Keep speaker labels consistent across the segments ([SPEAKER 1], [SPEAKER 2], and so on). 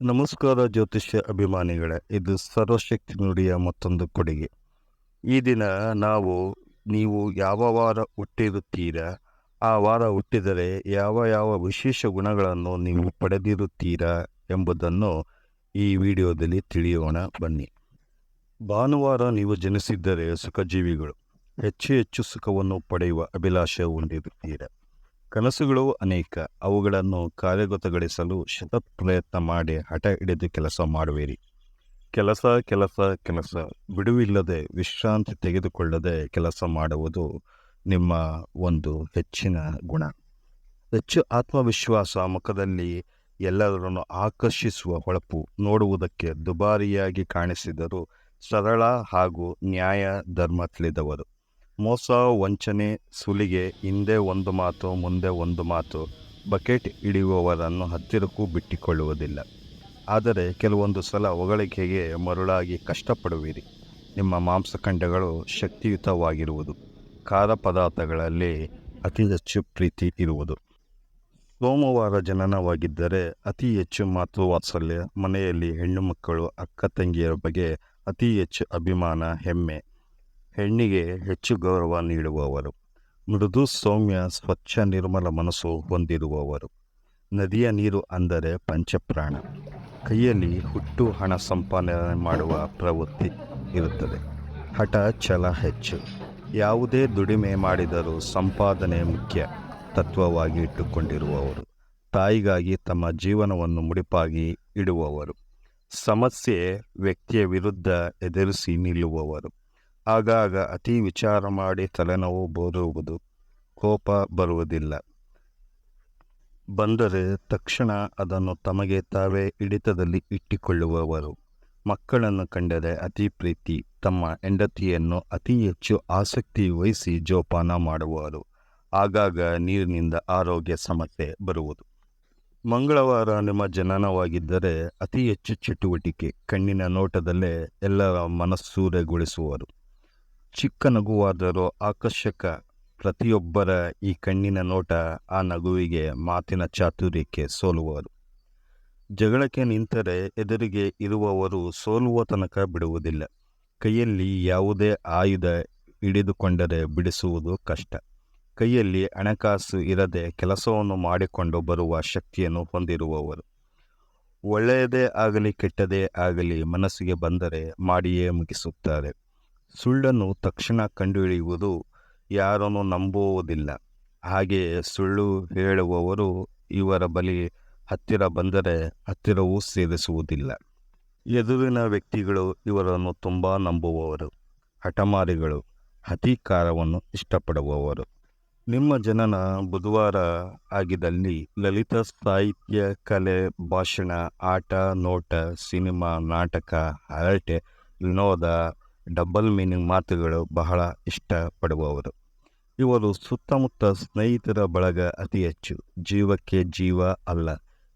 [SPEAKER 1] ನಮಸ್ಕಾರ ಜ್ಯೋತಿಷ್ಯ ಅಭಿಮಾನಿಗಳೇ, ಇದು ಸರ್ವಶಕ್ತಿ ನುಡಿಯ ಮತ್ತೊಂದು ಕೊಡುಗೆ. ಈ ದಿನ ನೀವು ಯಾವ ವಾರ ಹುಟ್ಟಿರುತ್ತೀರಾ, ಆ ವಾರ ಹುಟ್ಟಿದರೆ ಯಾವ ಯಾವ ವಿಶೇಷ ಗುಣಗಳನ್ನು ನೀವು ಪಡೆದಿರುತ್ತೀರಾ ಎಂಬುದನ್ನು ಈ ವಿಡಿಯೋದಲ್ಲಿ ತಿಳಿಯೋಣ ಬನ್ನಿ. ಭಾನುವಾರ ನೀವು ಜನಿಸಿದ್ದರೆ ಸುಖಜೀವಿಗಳು, ಹೆಚ್ಚು ಹೆಚ್ಚು ಸುಖವನ್ನು ಪಡೆಯುವ ಅಭಿಲಾಷೆ ಹೊಂದಿರುತ್ತೀರಾ. ಕನಸುಗಳು ಅನೇಕ, ಅವುಗಳನ್ನು ಕಾರ್ಯಗತಗೊಳಿಸಲು ಶತಪ್ರಯತ್ನ ಮಾಡಿ ಹಠ ಹಿಡಿದು ಕೆಲಸ ಮಾಡುವಿರಿ. ಕೆಲಸ ಕೆಲಸ ಕೆಲಸ ಬಿಡುವಿಲ್ಲದೆ ವಿಶ್ರಾಂತಿ ತೆಗೆದುಕೊಳ್ಳದೆ ಕೆಲಸ ಮಾಡುವುದು ನಿಮ್ಮ ಒಂದು ಹೆಚ್ಚಿನ ಗುಣ. ಹೆಚ್ಚು ಆತ್ಮವಿಶ್ವಾಸ, ಮುಖದಲ್ಲಿ ಎಲ್ಲರನ್ನು ಆಕರ್ಷಿಸುವ ಹೊಳಪು, ನೋಡುವುದಕ್ಕೆ ದುಬಾರಿಯಾಗಿ ಕಾಣಿಸಿದರೂ ಸರಳ ಹಾಗೂ ನ್ಯಾಯ ಧರ್ಮ ತಿಳಿದವರು. ಮೋಸ, ವಂಚನೆ, ಸುಲಿಗೆ, ಹಿಂದೆ ಒಂದು ಮಾತು ಮುಂದೆ ಒಂದು ಮಾತು, ಬಕೆಟ್ ಹಿಡಿಯುವವರನ್ನು ಹತ್ತಿರಕ್ಕೂ ಬಿಟ್ಟಿಕೊಳ್ಳುವುದಿಲ್ಲ. ಆದರೆ ಕೆಲವೊಂದು ಸಲ ಹೊಗಳಿಕೆಗೆ ಮರುಳಾಗಿ ಕಷ್ಟಪಡುವಿರಿ. ನಿಮ್ಮ ಮಾಂಸಖಂಡಗಳು ಶಕ್ತಿಯುತವಾಗಿರುವುದು, ಖಾರ ಪದಾರ್ಥಗಳಲ್ಲಿ ಅತಿ ಹೆಚ್ಚು ಪ್ರೀತಿ ಇರುವುದು. ಸೋಮವಾರ ಜನನವಾಗಿದ್ದರೆ ಅತಿ ಹೆಚ್ಚು ಮಾತೃವಾತ್ಸಲ್ಯ, ಮನೆಯಲ್ಲಿ ಹೆಣ್ಣು ಮಕ್ಕಳು ಅಕ್ಕ ತಂಗಿಯರ ಬಗ್ಗೆ ಅತಿ ಹೆಚ್ಚು ಅಭಿಮಾನ, ಹೆಮ್ಮೆ, ಹೆಣ್ಣಿಗೆ ಹೆಚ್ಚು ಗೌರವ ನೀಡುವವರು. ಮೃದು ಸೌಮ್ಯ ಸ್ವಚ್ಛ ನಿರ್ಮಲ ಮನಸ್ಸು ಹೊಂದಿರುವವರು. ನದಿಯ ನೀರು ಅಂದರೆ ಪಂಚಪ್ರಾಣ. ಕೈಯಲ್ಲಿ ಹುಟ್ಟು ಹಣ ಸಂಪಾದನೆ ಮಾಡುವ ಪ್ರವೃತ್ತಿ ಇರುತ್ತದೆ. ಹಠ ಛಲ ಹೆಚ್ಚು. ಯಾವುದೇ ದುಡಿಮೆ ಮಾಡಿದರೂ ಸಂಪಾದನೆ ಮುಖ್ಯ ತತ್ವವಾಗಿ ಇಟ್ಟುಕೊಂಡಿರುವವರು. ತಾಯಿಗಾಗಿ ತಮ್ಮ ಜೀವನವನ್ನು ಮುಡಿಪಾಗಿ ಇಡುವವರು. ಸಮಸ್ಯೆ ವ್ಯಕ್ತಿಯ ವಿರುದ್ಧ ಎದುರಿಸಿ ನಿಲ್ಲುವವರು. ಆಗಾಗ ಅತಿ ವಿಚಾರ ಮಾಡಿ ತಲೆನೋವು ಬರುವುದು, ಕೋಪ ಬರುವುದಿಲ್ಲ. ಬಂದರೆ ತಕ್ಷಣ ಅದನ್ನು ತಮಗೆ ತಾವೇ ಹಿಡಿತದಲ್ಲಿ ಇಟ್ಟುಕೊಳ್ಳುವವರು. ಮಕ್ಕಳನ್ನು ಕಂಡರೆ ಅತಿ ಪ್ರೀತಿ, ತಮ್ಮ ಹೆಂಡತಿಯನ್ನು ಅತಿ ಹೆಚ್ಚು ಆಸಕ್ತಿ ವಹಿಸಿ ಜೋಪಾನ ಮಾಡುವವರು. ಆಗಾಗ ನೀರಿನಿಂದ ಆರೋಗ್ಯ ಸಮಸ್ಯೆ ಬರುವುದು. ಮಂಗಳವಾರ ನಿಮ್ಮ ಜನನವಾಗಿದ್ದರೆ ಅತಿ ಹೆಚ್ಚು ಚಟುವಟಿಕೆ, ಕಣ್ಣಿನ ನೋಟದಲ್ಲೇ ಎಲ್ಲರ ಮನಸ್ಸೂರೆಗೊಳಿಸುವರು. ಚಿಕ್ಕ ನಗುವಾದರೂ ಆಕರ್ಷಕ. ಪ್ರತಿಯೊಬ್ಬರ ಈ ಕಣ್ಣಿನ ನೋಟ, ಆ ನಗುವಿಗೆ ಮಾತಿನ ಚಾತುರ್ಯಕ್ಕೆ ಸೋಲುವರು. ಜಗಳಕ್ಕೆ ನಿಂತರೆ ಎದುರಿಗೆ ಇರುವವರು ಸೋಲುವ ತನಕ ಬಿಡುವುದಿಲ್ಲ. ಕೈಯಲ್ಲಿ ಯಾವುದೇ ಆಯುಧ ಹಿಡಿದುಕೊಂಡರೆ ಬಿಡಿಸುವುದು ಕಷ್ಟ. ಕೈಯಲ್ಲಿ ಹಣಕಾಸು ಇರದೆ ಕೆಲಸವನ್ನು ಮಾಡಿಕೊಂಡು ಬರುವ ಶಕ್ತಿಯನ್ನು ಹೊಂದಿರುವವರು. ಒಳ್ಳೆಯದೇ ಆಗಲಿ ಕೆಟ್ಟದೇ ಆಗಲಿ ಮನಸ್ಸಿಗೆ ಬಂದರೆ ಮಾಡಿಯೇ ಮುಗಿಸುತ್ತಾರೆ. ಸುಳ್ಳನ್ನು ತಕ್ಷಣ ಕಂಡುಹಿಡಿಯುವುದು, ಯಾರನ್ನು ನಂಬುವುದಿಲ್ಲ. ಹಾಗೆಯೇ ಸುಳ್ಳು ಹೇಳುವವರು ಇವರ ಬಳಿ ಹತ್ತಿರ ಬಂದರೆ ಹತ್ತಿರವೂ ಸೇರಿಸುವುದಿಲ್ಲ. ಎದುರಿನ ವ್ಯಕ್ತಿಗಳು ಇವರನ್ನು ತುಂಬ ನಂಬುವವರು. ಹಠಮಾರಿಗಳು, ಅಧಿಕಾರವನ್ನು ಇಷ್ಟಪಡುವವರು. ನಿಮ್ಮ ಜನನ ಬುಧವಾರ ಆಗಿದ್ದಲ್ಲಿ ಲಲಿತ ಸಾಹಿತ್ಯ, ಕಲೆ, ಭಾಷಣ, ಆಟ, ನೋಟ, ಸಿನಿಮಾ, ನಾಟಕ, ಹರಟೆ, ವಿನೋದ, ಡಬಲ್ ಮೀನಿಂಗ್ ಮಾತುಗಳು ಬಹಳ ಇಷ್ಟಪಡುವವರು. ಇವರು ಸುತ್ತಮುತ್ತ ಸ್ನೇಹಿತರ ಬಳಗ ಅತಿ ಹೆಚ್ಚು. ಜೀವಕ್ಕೆ ಜೀವ ಅಲ್ಲ,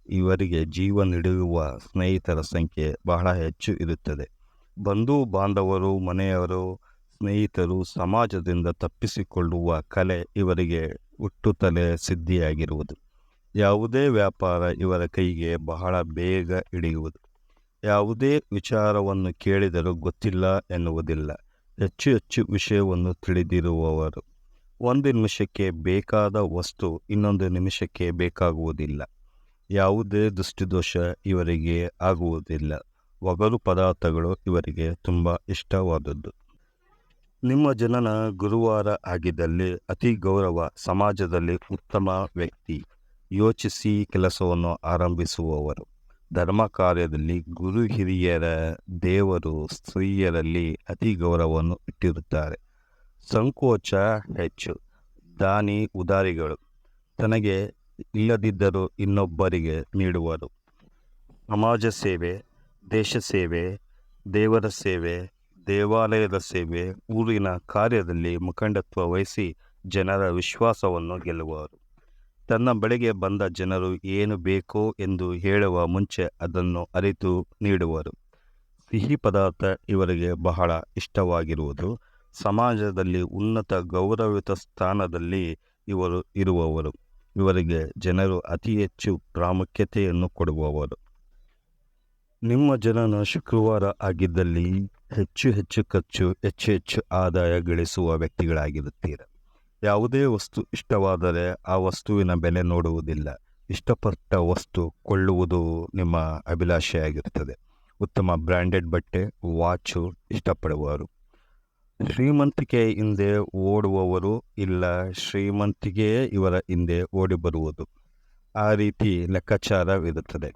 [SPEAKER 1] ಇವರಿಗೆ ಜೀವ ನೀಡುವ ಸ್ನೇಹಿತರ ಸಂಖ್ಯೆ ಬಹಳ ಹೆಚ್ಚು ಇರುತ್ತದೆ. ಬಂಧು ಬಾಂಧವರು, ಮನೆಯವರು, ಸ್ನೇಹಿತರು, ಸಮಾಜದಿಂದ ತಪ್ಪಿಸಿಕೊಳ್ಳುವ ಕಲೆ ಇವರಿಗೆ ಹುಟ್ಟುತ್ತಲೇ ಸಿದ್ಧಿಯಾಗಿರುವುದು. ಯಾವುದೇ ವ್ಯಾಪಾರ ಇವರ ಕೈಗೆ ಬಹಳ ಬೇಗ ಹಿಡಿಯುವುದು. ಯಾವುದೇ ವಿಚಾರವನ್ನು ಕೇಳಿದರೂ ಗೊತ್ತಿಲ್ಲ ಎನ್ನುವುದಿಲ್ಲ. ಹೆಚ್ಚು ಹೆಚ್ಚು ವಿಷಯವನ್ನು ತಿಳಿದಿರುವವರು. ಒಂದು ನಿಮಿಷಕ್ಕೆ ಬೇಕಾದ ವಸ್ತು ಇನ್ನೊಂದು ನಿಮಿಷಕ್ಕೆ ಬೇಕಾಗುವುದಿಲ್ಲ. ಯಾವುದೇ ದೃಷ್ಟಿದೋಷ ಇವರಿಗೆ ಆಗುವುದಿಲ್ಲ. ಒಗರು ಪದಾರ್ಥಗಳು ಇವರಿಗೆ ತುಂಬ ಇಷ್ಟವಾದದ್ದು. ನಿಮ್ಮ ಜನನ ಗುರುವಾರ ಆಗಿದ್ದಲ್ಲಿ ಅತಿ ಗೌರವ, ಸಮಾಜದಲ್ಲಿ ಉತ್ತಮ ವ್ಯಕ್ತಿ, ಯೋಚಿಸಿ ಕೆಲಸವನ್ನು ಆರಂಭಿಸುವವರು. ಧರ್ಮ ಕಾರ್ಯದಲ್ಲಿ ಗುರು ಹಿರಿಯರ, ದೇವರು, ಸ್ತ್ರೀಯರಲ್ಲಿ ಅತಿ ಗೌರವವನ್ನು ಇಟ್ಟಿರುತ್ತಾರೆ. ಸಂಕೋಚ ಹೆಚ್ಚು. ದಾನಿ ಉದಾರಿಗಳು, ತನಗೆ ಇಲ್ಲದಿದ್ದರೂ ಇನ್ನೊಬ್ಬರಿಗೆ ನೀಡುವರು. ಸಮಾಜ ಸೇವೆ, ದೇಶ ಸೇವೆ, ದೇವರ ಸೇವೆ, ದೇವಾಲಯದ ಸೇವೆ, ಊರಿನ ಕಾರ್ಯದಲ್ಲಿ ಮುಖಂಡತ್ವ ವಹಿಸಿ ಜನರ ವಿಶ್ವಾಸವನ್ನು ಗೆಲ್ಲುವರು. ತನ್ನ ಬಳಿಗೆ ಬಂದ ಜನರು ಏನು ಬೇಕೋ ಎಂದು ಹೇಳುವ ಮುಂಚೆ ಅದನ್ನು ಅರಿತು ನೀಡುವರು. ಸಿಹಿ ಪದಾರ್ಥ ಇವರಿಗೆ ಬಹಳ ಇಷ್ಟವಾಗಿರುವುದು. ಸಮಾಜದಲ್ಲಿ ಉನ್ನತ ಗೌರವಿತ ಸ್ಥಾನದಲ್ಲಿ ಇವರು ಇರುವವರು. ಇವರಿಗೆ ಜನರು ಅತಿ ಹೆಚ್ಚು ಪ್ರಾಮುಖ್ಯತೆಯನ್ನು ಕೊಡುವವರು. ನಿಮ್ಮ ಜನನ ಶುಕ್ರವಾರ ಆಗಿದ್ದಲ್ಲಿ ಹೆಚ್ಚು ಹೆಚ್ಚು ಖರ್ಚು, ಹೆಚ್ಚು ಹೆಚ್ಚು ಆದಾಯ ಗಳಿಸುವ ವ್ಯಕ್ತಿಗಳಾಗಿರುತ್ತೀರ. ಯಾವುದೇ ವಸ್ತು ಇಷ್ಟವಾದರೆ ಆ ವಸ್ತುವಿನ ಬೆಲೆ ನೋಡುವುದಿಲ್ಲ. ಇಷ್ಟಪಟ್ಟ ವಸ್ತು ಕೊಳ್ಳುವುದು ನಿಮ್ಮ ಅಭಿಲಾಷೆಯಾಗಿರುತ್ತದೆ. ಉತ್ತಮ ಬ್ರ್ಯಾಂಡೆಡ್ ಬಟ್ಟೆ, ವಾಚು ಇಷ್ಟಪಡುವವರು. ಶ್ರೀಮಂತಿಕೆ ಹಿಂದೆ ಓಡುವವರು ಇಲ್ಲ, ಶ್ರೀಮಂತಿಕೆಯೇ ಇವರ ಹಿಂದೆ ಓಡಿ ಬರುವುದು. ಆ ರೀತಿ ಲೆಕ್ಕಾಚಾರವಿರುತ್ತದೆ.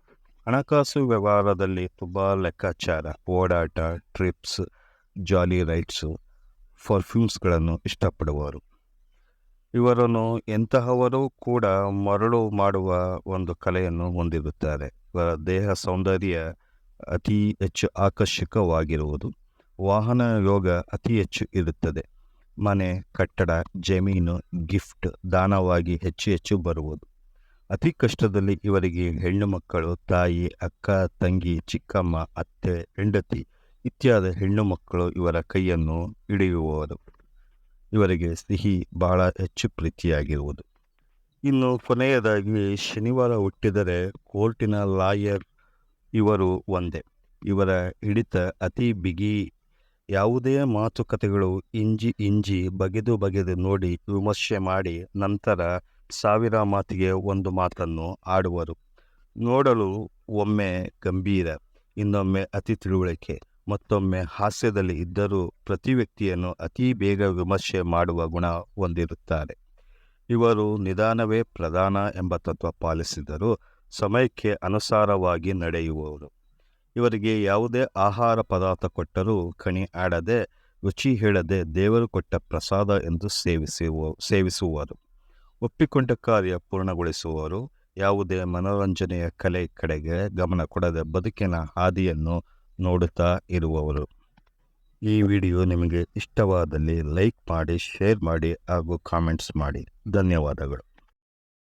[SPEAKER 1] ಹಣಕಾಸು ವ್ಯವಹಾರದಲ್ಲಿ ತುಂಬ ಲೆಕ್ಕಾಚಾರ, ಓಡಾಟ, ಟ್ರಿಪ್ಸ್, ಜಾಲಿ ರೈಡ್ಸು, ಪರ್ಫ್ಯೂಮ್ಸ್ಗಳನ್ನು ಇಷ್ಟಪಡುವವರು. ಇವರನ್ನು ಎಂತಹವರು ಕೂಡ ಮರಳು ಮಾಡುವ ಒಂದು ಕಲೆಯನ್ನು ಹೊಂದಿರುತ್ತಾರೆ. ಇವರ ದೇಹ ಸೌಂದರ್ಯ ಅತಿ ಹೆಚ್ಚು ಆಕರ್ಷಕವಾಗಿರುವುದು. ವಾಹನ ಯೋಗ ಅತಿ ಹೆಚ್ಚು ಇರುತ್ತದೆ. ಮನೆ, ಕಟ್ಟಡ, ಜಮೀನು, ಗಿಫ್ಟ್ ದಾನವಾಗಿ ಹೆಚ್ಚು ಹೆಚ್ಚು ಬರುವುದು. ಅತಿ ಕಷ್ಟದಲ್ಲಿ ಇವರಿಗೆ ಹೆಣ್ಣು ಮಕ್ಕಳು, ತಾಯಿ, ಅಕ್ಕ, ತಂಗಿ, ಚಿಕ್ಕಮ್ಮ, ಅತ್ತೆ, ಹೆಂಡತಿ ಇತ್ಯಾದಿ ಹೆಣ್ಣು ಮಕ್ಕಳು ಇವರ ಕೈಯನ್ನು ಹಿಡಿಯುವವರು. ಇವರಿಗೆ ಸಿಹಿ ಬಹಳ ಹೆಚ್ಚು ಪ್ರೀತಿಯಾಗಿರುವುದು. ಇನ್ನು ಕೊನೆಯದಾಗಿ ಶನಿವಾರ ಹುಟ್ಟಿದರೆ ಕೋರ್ಟಿನ ಲಾಯರ್ ಇವರು ಒಂದೇ. ಇವರ ಹಿಡಿತ ಅತಿ ಬಿಗಿ. ಯಾವುದೇ ಮಾತುಕತೆಗಳು ಇಂಜಿ ಬಗೆದು ನೋಡಿ ವಿಮರ್ಶೆ ಮಾಡಿ ನಂತರ 1000 ಮಾತಿಗೆ ಒಂದು ಮಾತನ್ನು ಆಡುವರು. ನೋಡಲು ಒಮ್ಮೆ ಗಂಭೀರ, ಇನ್ನೊಮ್ಮೆ ಅತಿ ತಿಳುವಳಿಕೆ, ಮತ್ತೊಮ್ಮೆ ಹಾಸ್ಯದಲ್ಲಿ ಇದ್ದರೂ ಪ್ರತಿ ವ್ಯಕ್ತಿಯನ್ನು ಅತಿ ಬೇಗ ವಿಮರ್ಶೆ ಮಾಡುವ ಗುಣ ಹೊಂದಿರುತ್ತಾರೆ. ಇವರು ನಿಧಾನವೇ ಪ್ರಧಾನ ಎಂಬ ತತ್ವ ಪಾಲಿಸಿದರೂ ಸಮಯಕ್ಕೆ ಅನುಸಾರವಾಗಿ ನಡೆಯುವವರು. ಇವರಿಗೆ ಯಾವುದೇ ಆಹಾರ ಪದಾರ್ಥ ಕೊಟ್ಟರೂ ಕಣಿ ಆಡದೆ, ರುಚಿ ಹೇಳದೆ ದೇವರು ಕೊಟ್ಟ ಪ್ರಸಾದ ಎಂದು ಸೇವಿಸುವರು. ಒಪ್ಪಿಕೊಂಡ ಕಾರ್ಯ ಪೂರ್ಣಗೊಳಿಸುವವರು. ಯಾವುದೇ ಮನೋರಂಜನೆಯ ಕಡೆಗೆ ಗಮನ ಕೊಡದೆ ಬದುಕಿನ ಹಾದಿಯನ್ನು ನೋಡುತ್ತಾ ಇರುವವರು. ಈ ವಿಡಿಯೋ ನಿಮಗೆ ಇಷ್ಟವಾದಲ್ಲಿ ಲೈಕ್ ಮಾಡಿ, ಶೇರ್ ಮಾಡಿ ಹಾಗೂ ಕಾಮೆಂಟ್ಸ್ ಮಾಡಿ. ಧನ್ಯವಾದಗಳು.